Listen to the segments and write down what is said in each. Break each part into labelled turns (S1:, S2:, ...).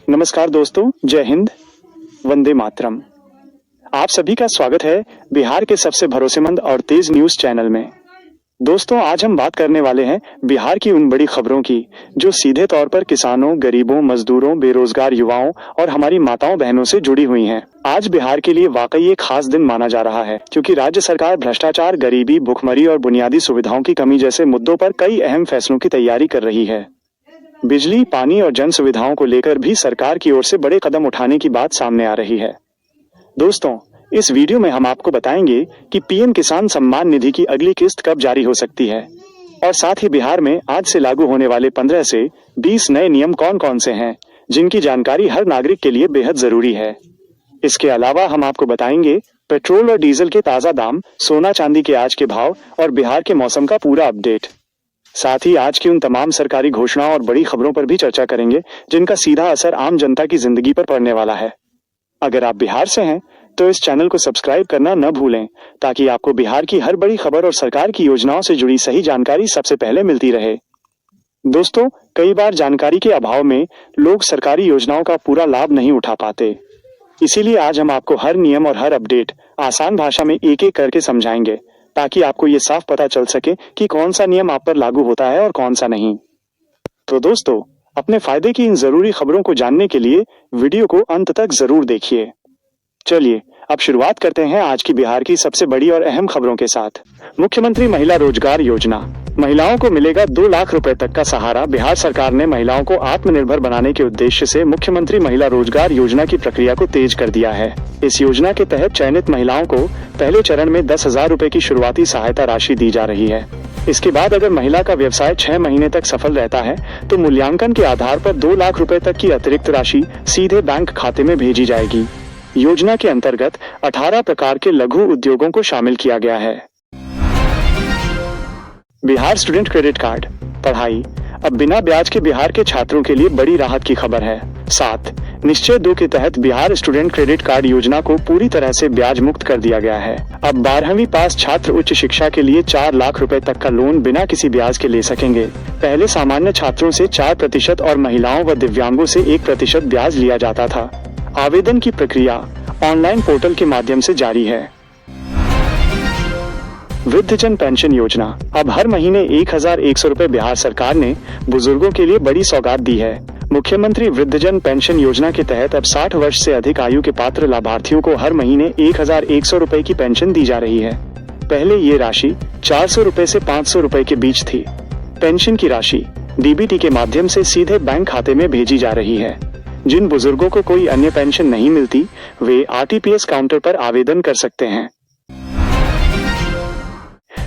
S1: नमस्कार दोस्तों, जय हिंद, वंदे मातरम। आप सभी का स्वागत है बिहार के सबसे भरोसेमंद और तेज न्यूज चैनल में। दोस्तों, आज हम बात करने वाले हैं बिहार की उन बड़ी खबरों की जो सीधे तौर पर किसानों, गरीबों, मजदूरों, बेरोजगार युवाओं और हमारी माताओं बहनों से जुड़ी हुई हैं। आज बिहार के लिए वाकई एक खास दिन माना जा रहा है, क्योंकि राज्य सरकार भ्रष्टाचार, गरीबी, भुखमरी और बुनियादी सुविधाओं की कमी जैसे मुद्दों पर कई अहम फैसलों की तैयारी कर रही है। बिजली, पानी और जन सुविधाओं को लेकर भी सरकार की ओर से बड़े कदम उठाने की बात सामने आ रही है। दोस्तों, इस वीडियो में हम आपको बताएंगे कि पीएम किसान सम्मान निधि की अगली किस्त कब जारी हो सकती है और साथ ही बिहार में आज से लागू होने वाले 15 से 20 नए नियम कौन कौन से हैं, जिनकी जानकारी हर नागरिक के लिए बेहद जरूरी है। इसके अलावा हम आपको बताएंगे पेट्रोल और डीजल के ताजा दाम, सोना चांदी के आज के भाव और बिहार के मौसम का पूरा अपडेट। साथ ही आज की उन तमाम सरकारी घोषणाओं और बड़ी खबरों पर भी चर्चा करेंगे जिनका सीधा असर आम जनता की जिंदगी पर पड़ने वाला है। अगर आप बिहार से हैं तो इस चैनल को सब्सक्राइब करना न भूलें, ताकि आपको बिहार की हर बड़ी खबर और सरकार की योजनाओं से जुड़ी सही जानकारी सबसे पहले मिलती रहे। दोस्तों, कई बार जानकारी के अभाव में लोग सरकारी योजनाओं का पूरा लाभ नहीं उठा पाते। इसीलिए आज हम आपको हर नियम और हर अपडेट आसान भाषा में एक एक करके समझाएंगे, ताकि आपको ये साफ पता चल सके कि कौन सा नियम आप पर लागू होता है और कौन सा नहीं। तो दोस्तों, अपने फायदे की इन जरूरी खबरों को जानने के लिए वीडियो को अंत तक जरूर देखिए। चलिए अब शुरुआत करते हैं आज की बिहार की सबसे बड़ी और अहम खबरों के साथ। मुख्यमंत्री महिला रोजगार योजना, महिलाओं को मिलेगा 2 लाख रुपए तक का सहारा। बिहार सरकार ने महिलाओं को आत्मनिर्भर बनाने के उद्देश्य से मुख्यमंत्री महिला रोजगार योजना की प्रक्रिया को तेज कर दिया है। इस योजना के तहत चयनित महिलाओं को पहले चरण में 10,000 रुपए की शुरुआती सहायता राशि दी जा रही है। इसके बाद अगर महिला का व्यवसाय 6 महीने तक सफल रहता है तो मूल्यांकन के आधार पर 2 लाख रुपए तक की अतिरिक्त राशि सीधे बैंक खाते में भेजी जाएगी। योजना के अंतर्गत 18 प्रकार के लघु उद्योगों को शामिल किया गया है। बिहार स्टूडेंट क्रेडिट कार्ड, पढ़ाई अब बिना ब्याज के बिहार के छात्रों के लिए बड़ी राहत की खबर है। 7 निश्चय 2 के तहत बिहार स्टूडेंट क्रेडिट कार्ड योजना को पूरी तरह से ब्याज मुक्त कर दिया गया है। अब 12वीं पास छात्र उच्च शिक्षा के लिए 4 लाख रुपए तक का लोन बिना किसी ब्याज के ले सकेंगे। पहले सामान्य छात्रों से 4% और महिलाओं व दिव्यांगों से 1% ब्याज लिया जाता था। आवेदन की प्रक्रिया ऑनलाइन पोर्टल के माध्यम से जारी है। वृद्धजन पेंशन योजना, अब हर महीने 1,100 रुपए बिहार सरकार ने बुजुर्गों के लिए बड़ी सौगात दी है। मुख्यमंत्री वृद्धजन पेंशन योजना के तहत अब 60 वर्ष से अधिक आयु के पात्र लाभार्थियों को हर महीने 1,100 रुपए की पेंशन दी जा रही है। पहले ये राशि 400 रुपए से 500 रुपए के बीच थी। पेंशन की राशि डीबीटी के माध्यम से सीधे बैंक खाते में भेजी जा रही है। जिन बुजुर्गों को कोई अन्य पेंशन नहीं मिलती, वे आरटीपीएस काउंटर पर आवेदन कर सकते हैं।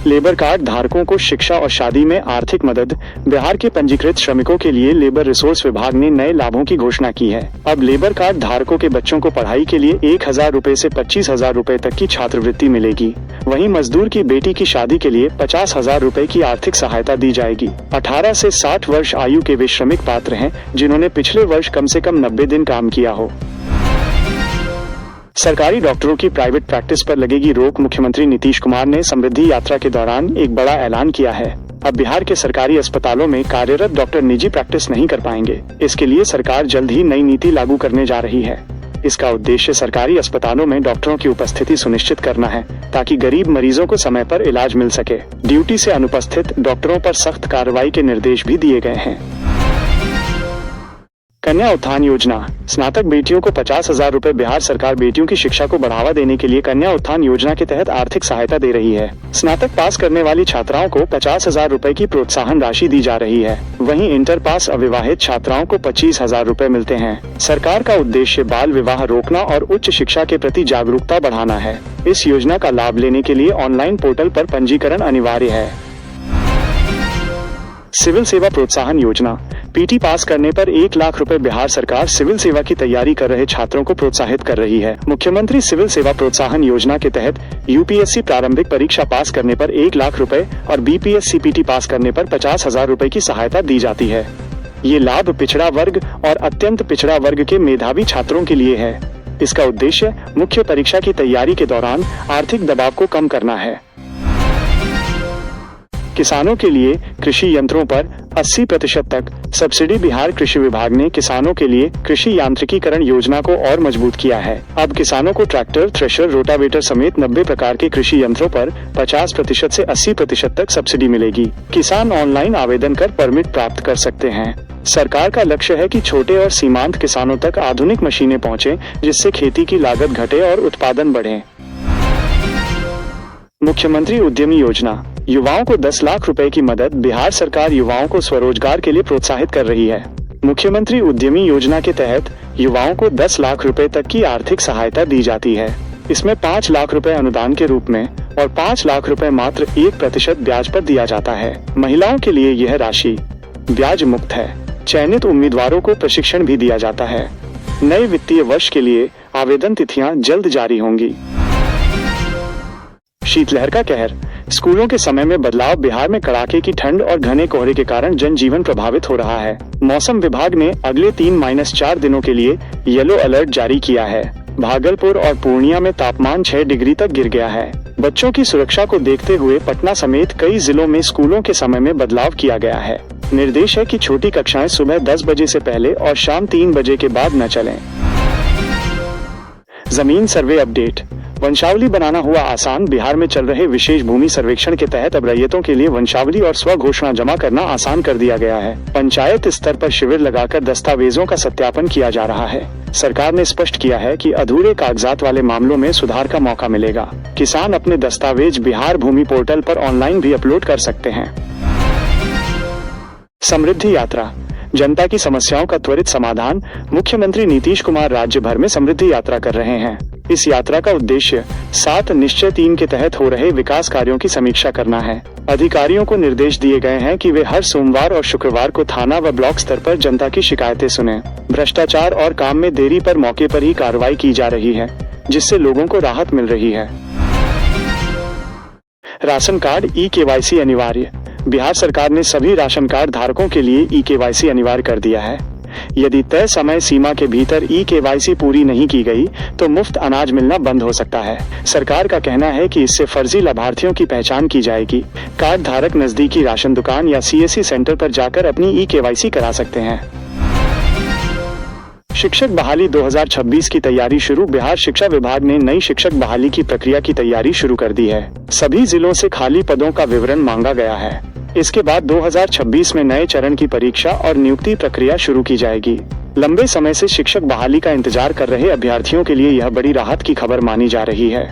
S1: लेबर कार्ड धारकों को शिक्षा और शादी में आर्थिक मदद, बिहार के पंजीकृत श्रमिकों के लिए लेबर रिसोर्स विभाग ने नए लाभों की घोषणा की है। अब लेबर कार्ड धारकों के बच्चों को पढ़ाई के लिए 1,000 रुपए से 25,000 रुपए तक की छात्रवृत्ति मिलेगी। वहीं मजदूर की बेटी की शादी के लिए 50,000 रुपए की आर्थिक सहायता दी जाएगी। 18 से 60 वर्ष आयु के वे श्रमिक पात्र हैं जिन्होंने पिछले वर्ष कम से कम 90 दिन काम किया हो। सरकारी डॉक्टरों की प्राइवेट प्रैक्टिस पर लगेगी रोक, मुख्यमंत्री नीतीश कुमार ने समृद्धि यात्रा के दौरान एक बड़ा ऐलान किया है। अब बिहार के सरकारी अस्पतालों में कार्यरत डॉक्टर निजी प्रैक्टिस नहीं कर पाएंगे। इसके लिए सरकार जल्द ही नई नीति लागू करने जा रही है। इसका उद्देश्य सरकारी अस्पतालों में डॉक्टरों की उपस्थिति सुनिश्चित करना है, ताकि गरीब मरीजों को समय पर इलाज मिल सके। ड्यूटी से अनुपस्थित डॉक्टरों पर सख्त कार्रवाई के निर्देश भी दिए गए हैं। कन्या उत्थान योजना, स्नातक बेटियों को 50,000 रुपए। बिहार सरकार बेटियों की शिक्षा को बढ़ावा देने के लिए कन्या उत्थान योजना के तहत आर्थिक सहायता दे रही है। स्नातक पास करने वाली छात्राओं को 50,000 रुपए की प्रोत्साहन राशि दी जा रही है। वहीं इंटर पास अविवाहित छात्राओं को 25,000 रुपए मिलते हैं। सरकार का उद्देश्य बाल विवाह रोकना और उच्च शिक्षा के प्रति जागरूकता बढ़ाना है। इस योजना का लाभ लेने के लिए ऑनलाइन पोर्टल पर पंजीकरण अनिवार्य है। सिविल सेवा प्रोत्साहन योजना, पीटी पास करने पर 1 लाख रुपए। बिहार सरकार सिविल सेवा की तैयारी कर रहे छात्रों को प्रोत्साहित कर रही है। मुख्यमंत्री सिविल सेवा प्रोत्साहन योजना के तहत यूपीएससी प्रारंभिक परीक्षा पास करने पर 1 लाख रुपए और बीपीएससी पीटी पास करने पर 50,000 रुपए की सहायता दी जाती है। ये लाभ पिछड़ा वर्ग और अत्यंत पिछड़ा वर्ग के मेधावी छात्रों के लिए है। इसका उद्देश्य मुख्य परीक्षा की तैयारी के दौरान आर्थिक दबाव को कम करना है। किसानों के लिए कृषि यंत्रों पर 80% तक सब्सिडी। बिहार कृषि विभाग ने किसानों के लिए कृषि यांत्रिकीकरण योजना को और मजबूत किया है। अब किसानों को ट्रैक्टर, थ्रेशर, रोटावेटर समेत 90 प्रकार के कृषि यंत्रों पर 50% से 80% तक सब्सिडी मिलेगी। किसान ऑनलाइन आवेदन कर परमिट प्राप्त कर सकते हैं। सरकार का लक्ष्य है कि छोटे और सीमांत किसानों तक आधुनिक मशीनें पहुंचे, जिससे खेती की लागत घटे और उत्पादन बढ़े। मुख्यमंत्री उद्यमी योजना, युवाओं को 10 लाख रुपए की मदद। बिहार सरकार युवाओं को स्वरोजगार के लिए प्रोत्साहित कर रही है। मुख्यमंत्री उद्यमी योजना के तहत युवाओं को 10 लाख रुपए तक की आर्थिक सहायता दी जाती है। इसमें 5 लाख रुपए अनुदान के रूप में और 5 लाख रुपए मात्र 1% ब्याज पर दिया जाता है। महिलाओं के लिए यह राशि ब्याज मुक्त है। चयनित उम्मीदवारों को प्रशिक्षण भी दिया जाता है। नए वित्तीय वर्ष के लिए आवेदन तिथियां जल्द जारी होंगी। शीतलहर का कहर, स्कूलों के समय में बदलाव। बिहार में कड़ाके की ठंड और घने कोहरे के कारण जनजीवन प्रभावित हो रहा है। मौसम विभाग ने अगले 3-4 दिनों के लिए येलो अलर्ट जारी किया है। भागलपुर और पूर्णिया में तापमान 6 डिग्री तक गिर गया है। बच्चों की सुरक्षा को देखते हुए पटना समेत कई जिलों में स्कूलों के समय में बदलाव किया गया है। निर्देश है कि छोटी कक्षाएं सुबह 10 बजे से पहले और शाम 3 बजे के बाद न चलें। जमीन सर्वे अपडेट, वंशावली बनाना हुआ आसान। बिहार में चल रहे विशेष भूमि सर्वेक्षण के तहत अब रैयतों के लिए वंशावली और स्व घोषणा जमा करना आसान कर दिया गया है। पंचायत स्तर पर शिविर लगाकर दस्तावेजों का सत्यापन किया जा रहा है। सरकार ने स्पष्ट किया है कि अधूरे कागजात वाले मामलों में सुधार का मौका मिलेगा। किसान अपने दस्तावेज बिहार भूमि पोर्टल पर ऑनलाइन भी अपलोड कर सकते हैं। समृद्धि यात्रा, जनता की समस्याओं का त्वरित समाधान। मुख्यमंत्री नीतीश कुमार राज्य भर में समृद्धि यात्रा कर रहे हैं। इस यात्रा का उद्देश्य 7 निश्चय 3 के तहत हो रहे विकास कार्यों की समीक्षा करना है। अधिकारियों को निर्देश दिए गए हैं कि वे हर सोमवार और शुक्रवार को थाना व ब्लॉक स्तर पर जनता की शिकायतें सुनें। भ्रष्टाचार और काम में देरी पर मौके पर ही कार्रवाई की जा रही है, जिससे लोगों को राहत मिल रही है। राशन कार्ड ई-केवाईसी अनिवार्य, बिहार सरकार ने सभी राशन कार्ड धारकों के लिए ई-केवाईसी अनिवार्य कर दिया है। यदि तय समय सीमा के भीतर ई-केवाईसी पूरी नहीं की गई तो मुफ्त अनाज मिलना बंद हो सकता है। सरकार का कहना है कि इससे फर्जी लाभार्थियों की पहचान की जाएगी। कार्ड धारक नजदीकी राशन दुकान या सीएससी सेंटर पर जाकर अपनी ई-केवाईसी करा सकते हैं। शिक्षक बहाली 2026 की तैयारी शुरू। बिहार शिक्षा विभाग ने नई शिक्षक बहाली की प्रक्रिया की तैयारी शुरू कर दी है। सभी जिलों से खाली पदों का विवरण मांगा गया है। इसके बाद 2026 में नए चरण की परीक्षा और नियुक्ति प्रक्रिया शुरू की जाएगी। लंबे समय से शिक्षक बहाली का इंतजार कर रहे अभ्यर्थियों के लिए यह बड़ी राहत की खबर मानी जा रही है।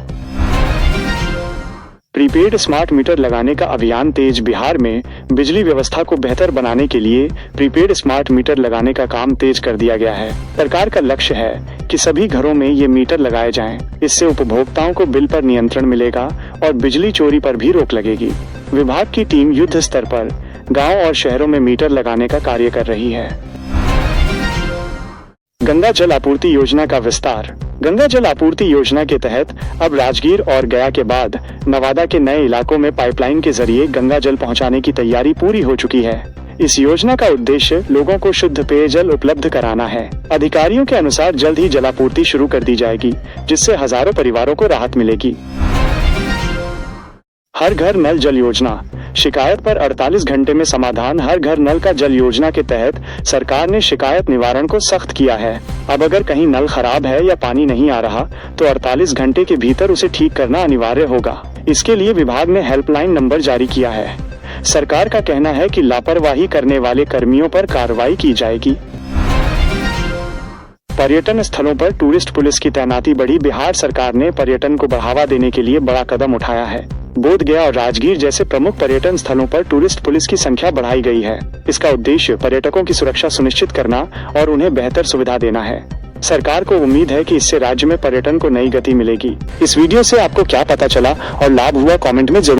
S1: प्रीपेड स्मार्ट मीटर लगाने का अभियान तेज। बिहार में बिजली व्यवस्था को बेहतर बनाने के लिए प्रीपेड स्मार्ट मीटर लगाने का काम तेज कर दिया गया है। सरकार का लक्ष्य है कि सभी घरों में ये मीटर लगाए जाएं। इससे उपभोक्ताओं को बिल पर नियंत्रण मिलेगा और बिजली चोरी पर भी रोक लगेगी। विभाग की टीम युद्ध स्तर पर गांव और शहरों में मीटर लगाने का कार्य कर रही है। गंगा जल आपूर्ति योजना का विस्तार। गंगा जल आपूर्ति योजना के तहत अब राजगीर और गया के बाद नवादा के नए इलाकों में पाइपलाइन के जरिए गंगा जल पहुंचाने की तैयारी पूरी हो चुकी है। इस योजना का उद्देश्य लोगों को शुद्ध पेयजल उपलब्ध कराना है। अधिकारियों के अनुसार जल्द ही जलापूर्ति शुरू कर दी जाएगी, जिससे हजारों परिवारों को राहत मिलेगी। हर घर नल जल योजना, शिकायत पर 48 घंटे में समाधान। हर घर नल का जल योजना के तहत सरकार ने शिकायत निवारण को सख्त किया है। अब अगर कहीं नल खराब है या पानी नहीं आ रहा तो 48 घंटे के भीतर उसे ठीक करना अनिवार्य होगा। इसके लिए विभाग ने हेल्पलाइन नंबर जारी किया है। सरकार का कहना है कि लापरवाही करने वाले कर्मियों पर कार्रवाई की जाएगी। पर्यटन स्थलों पर टूरिस्ट पुलिस की तैनाती बढ़ी। बिहार सरकार ने पर्यटन को बढ़ावा देने के लिए बड़ा कदम उठाया है। बोध गया और राजगीर जैसे प्रमुख पर्यटन स्थलों पर टूरिस्ट पुलिस की संख्या बढ़ाई गई है। इसका उद्देश्य पर्यटकों की सुरक्षा सुनिश्चित करना और उन्हें बेहतर सुविधा देना है। सरकार को उम्मीद है कि इससे राज्य में पर्यटन को नई गति मिलेगी। इस वीडियो से आपको क्या पता चला और लाभ हुआ, कमेंट में जरूर